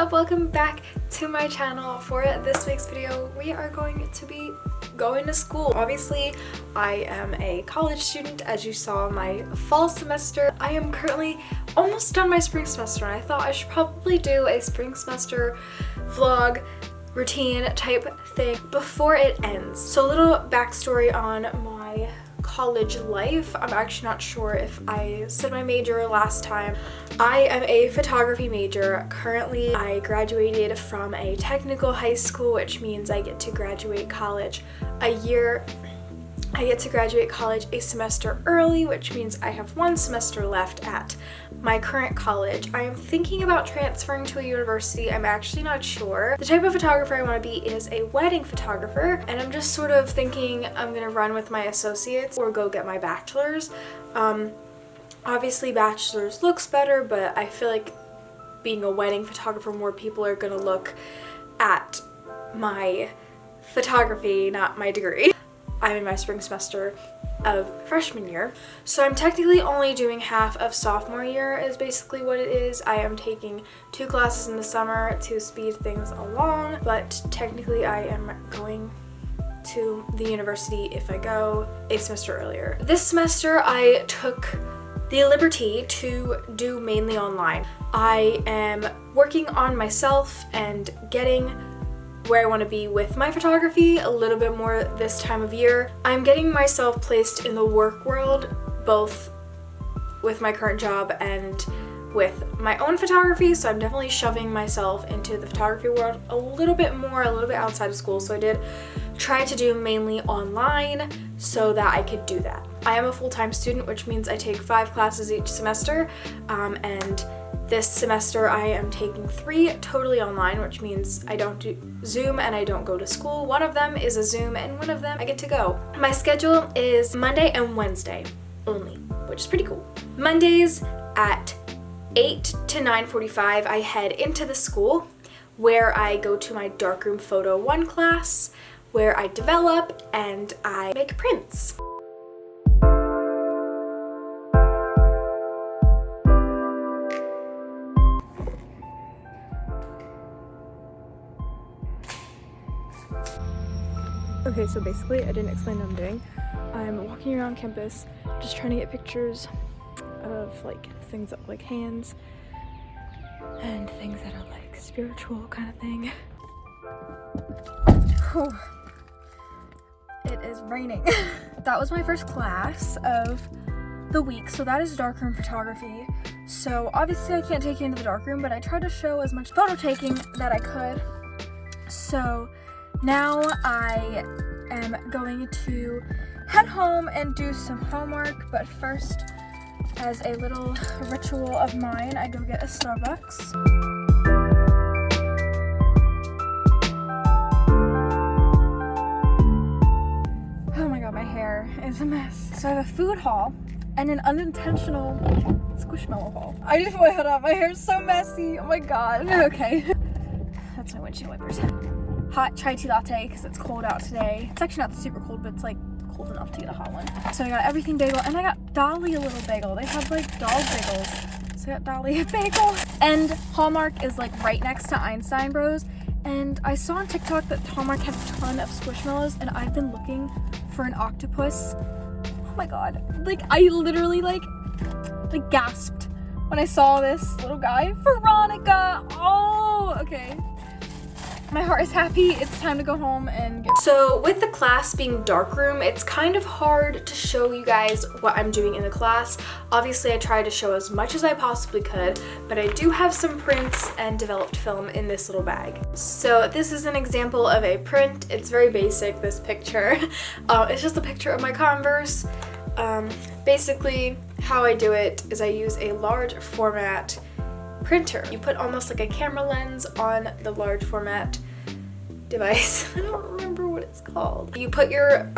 up? Welcome back to my channel. For this week's video, we are going to be going to school. Obviously, I am a college student, as you saw my fall semester. I am currently almost done my spring semester, and I thought I should probably do a spring semester vlog routine type thing before it ends. So a little backstory on my college life. I'm actually not sure if I said my major last time. I am a photography major. Currently, I graduated from a technical high school, which means I get to graduate college a semester early, which means I have one semester left at my current college. I am thinking about transferring to a university. I'm actually not sure. The type of photographer I want to be is a wedding photographer, and I'm just sort of thinking I'm gonna run with my associates or go get my bachelor's. Obviously bachelor's looks better, but I feel like being a wedding photographer, more people are gonna look at my photography, not my degree. I'm in my spring semester of freshman year, so I'm technically only doing half of sophomore year is basically what it is. I am taking 2 classes in the summer to speed things along, but technically I am going to the university if I go a semester earlier. This semester I took the liberty to do mainly online. I am working on myself and getting where I want to be with my photography a little bit more this time of year. I'm getting myself placed in the work world, both with my current job and with my own photography, so I'm definitely shoving myself into the photography world a little bit outside of school. So I did try to do mainly online so that I could do that. I am a full-time student, which means I take 5 classes each semester, and this semester I am taking 3 totally online, which means I don't do Zoom and I don't go to school. One of them is a Zoom and one of them I get to go. My schedule is Monday and Wednesday only, which is pretty cool. Mondays at 8 to 9:45 I head into the school where I go to my darkroom photo 1 class where I develop and I make prints. Okay, so basically I didn't explain what I'm doing. I'm walking around campus just trying to get pictures of like things that look like hands and things that are like spiritual kind of thing. Oh, it is raining. That was my first class of the week, so that is darkroom photography. So obviously I can't take you into the darkroom, but I tried to show as much photo taking that I could. So now I am going to head home and do some homework, but first, as a little ritual of mine, I go get a Starbucks. Oh my god, my hair is a mess. So I have a food haul and an unintentional squishmallow haul. I just put my hood on. My hair is so messy. Oh my god. Okay. That's my windshield wipers. Hot chai tea latte because it's cold out today. It's actually not super cold, but it's like cold enough to get a hot one. So I got everything bagel, and I got Dolly a little bagel. They have like dog bagels. So I got Dolly a bagel. And Hallmark is like right next to Einstein Bros. And I saw on TikTok that Hallmark had a ton of squishmallows, and I've been looking for an octopus. Oh my god. Like I literally like gasped when I saw this little guy. Veronica! Oh, okay. My heart is happy. It's time to go home and get... So with the class being darkroom, it's kind of hard to show you guys what I'm doing in the class. Obviously I tried to show as much as I possibly could, but I do have some prints and developed film in this little bag. So this is an example of a print. It's very basic, this picture. It's just a picture of my Converse. Basically how I do it is I use a large format printer. You put almost like a camera lens on the large format device. I don't remember what it's called. You put your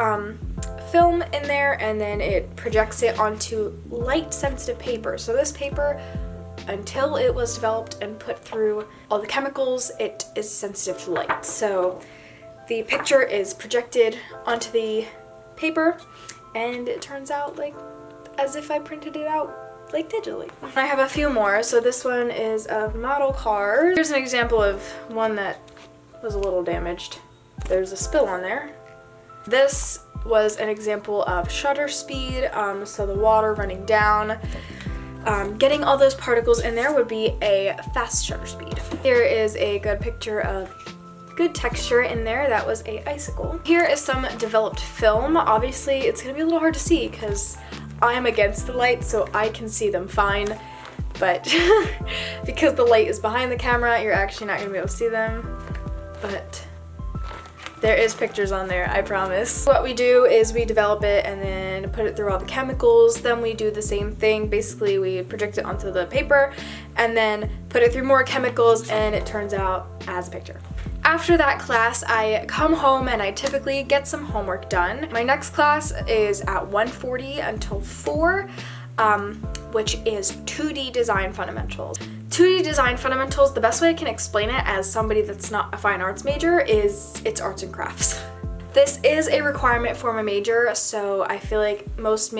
film in there and then it projects it onto light sensitive paper. So this paper, until it was developed and put through all the chemicals, it is sensitive to light. So the picture is projected onto the paper and it turns out like as if I printed it out like digitally. I have a few more. So this one is of model cars. Here's an example of one that was a little damaged. There's a spill on there. This was an example of shutter speed, so the water running down. Getting all those particles in there would be a fast shutter speed. Here is a good picture of good texture in there. That was a icicle. Here is some developed film. Obviously, it's gonna be a little hard to see because I am against the light, so I can see them fine. But because the light is behind the camera, you're actually not gonna be able to see them. But there is pictures on there, I promise. What we do is we develop it and then put it through all the chemicals. Then we do the same thing. Basically, we project it onto the paper and then put it through more chemicals, and it turns out as a picture. After that class, I come home and I typically get some homework done. My next class is at 1:40 until 4, which is 2D design fundamentals. 2D design fundamentals, the best way I can explain it as somebody that's not a fine arts major is it's arts and crafts. This is a requirement for my major, so I feel like most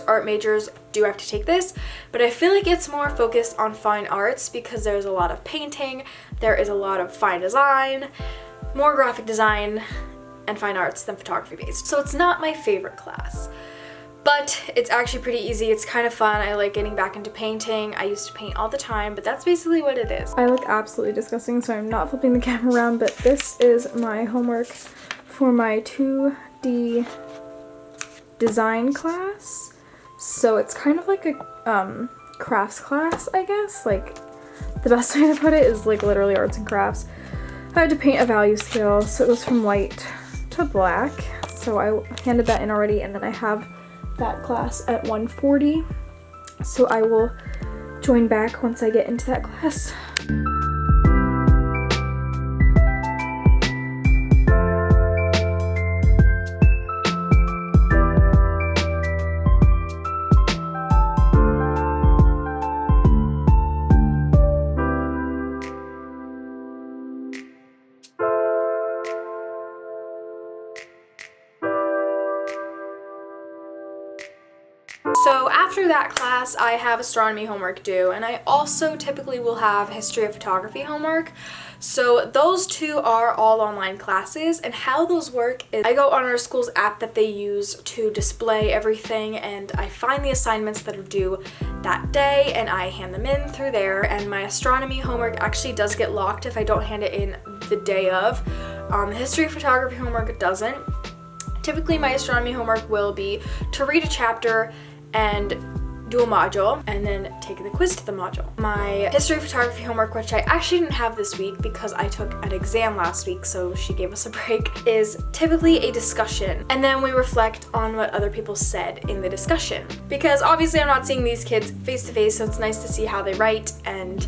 art majors do have to take this, but I feel like it's more focused on fine arts because there's a lot of painting, there is a lot of fine design, more graphic design, and fine arts than photography based. So it's not my favorite class. But it's actually pretty easy. It's kind of fun. I like getting back into painting. I used to paint all the time, but that's basically what it is. I look absolutely disgusting, so I'm not flipping the camera around, but this is my homework for my 2D design class. So it's kind of like a crafts class, I guess. Like, the best way to put it is like literally arts and crafts. I had to paint a value scale, so it goes from white to black. So I handed that in already, and then I have that class at 1:40, so I will join back once I get into that class. So after that class, I have astronomy homework due, and I also typically will have history of photography homework. So those two are all online classes, and how those work is I go on our school's app that they use to display everything, and I find the assignments that are due that day and I hand them in through there. And my astronomy homework actually does get locked if I don't hand it in the day of. History of photography homework doesn't. Typically my astronomy homework will be to read a chapter and do a module and then take the quiz to the module. My history of photography homework, which I actually didn't have this week because I took an exam last week, so she gave us a break, is typically a discussion, and then we reflect on what other people said in the discussion. Because obviously I'm not seeing these kids face to face, so it's nice to see how they write and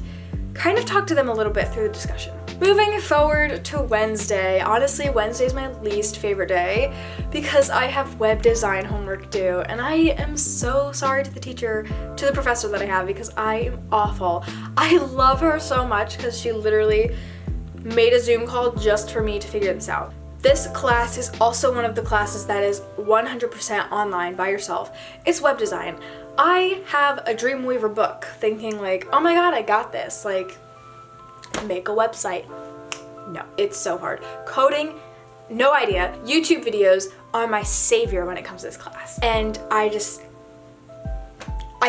kind of talk to them a little bit through the discussion. Moving forward to Wednesday. Honestly, Wednesday is my least favorite day because I have web design homework due, and I am so sorry to the professor that I have, because I am awful. I love her so much because she literally made a Zoom call just for me to figure this out. This class is also one of the classes that is 100% online by yourself. It's web design. I have a Dreamweaver book thinking like, oh my god, I got this. Like, make a website. No, it's so hard. Coding, no idea. YouTube videos are my savior when it comes to this class. And I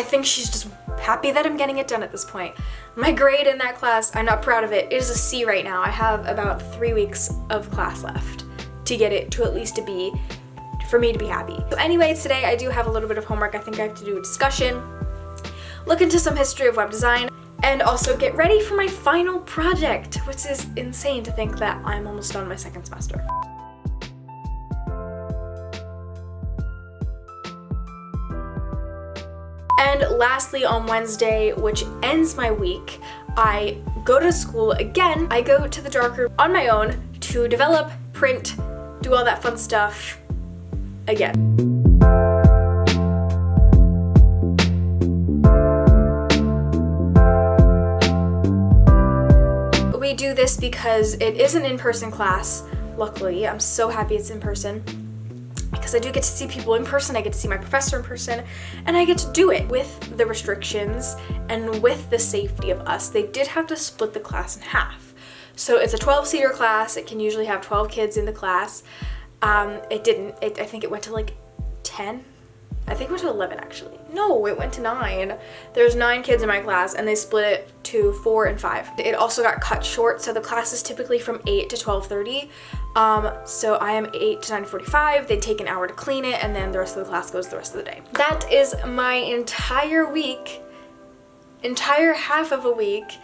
think she's just happy that I'm getting it done at this point. My grade in that class, I'm not proud of it. It is a C right now. I have about 3 weeks of class left to get it to at least a B for me to be happy. So anyways, today I do have a little bit of homework. I think I have to do a discussion, look into some history of web design, and also get ready for my final project, which is insane to think that I'm almost done my second semester. And lastly, on Wednesday, which ends my week, I go to school again. I go to the darkroom on my own to develop, print, do all that fun stuff again. We do this because it is an in-person class. Luckily, I'm so happy it's in person, because because I do get to see people in person, I get to see my professor in person, and I get to do it with the restrictions and with the safety of us. They did have to split the class in half. So it's a 12-seater class. It can usually have 12 kids in the class. It didn't. I think it went to like 10. I think it went to 11 actually. No, it went to 9. There's 9 kids in my class and they split it to 4 and 5. It also got cut short, so the class is typically from 8 to 12:30. So I am 8 to 9:45. They take an hour to clean it and then the rest of the class goes the rest of the day. That is my entire week, entire half of a week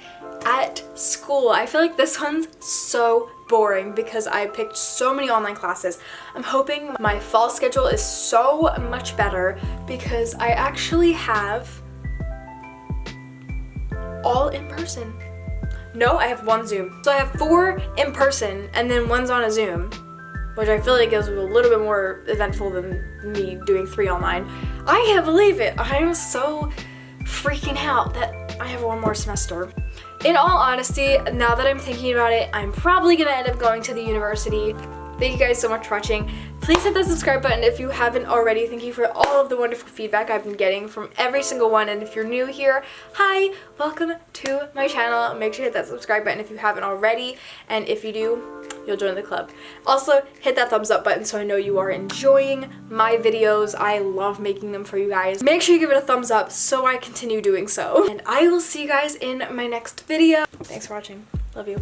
at school. I feel like this one's so boring because I picked so many online classes. I'm hoping my fall schedule is so much better because I actually have all in person. No, I have 1 Zoom. So I have 4 in person and then 1's on a Zoom, which I feel like is a little bit more eventful than me doing 3 online. I can't believe it. I am so freaking out that I have 1 more semester. In all honesty, now that I'm thinking about it, I'm probably gonna end up going to the university. Thank you guys so much for watching. Please hit that subscribe button if you haven't already. Thank you for all of the wonderful feedback I've been getting from every single one. And if you're new here, hi, welcome to my channel. Make sure to hit that subscribe button if you haven't already. And if you do, you'll join the club. Also, hit that thumbs up button so I know you are enjoying my videos. I love making them for you guys. Make sure you give it a thumbs up so I continue doing so. And I will see you guys in my next video. Thanks for watching. Love you.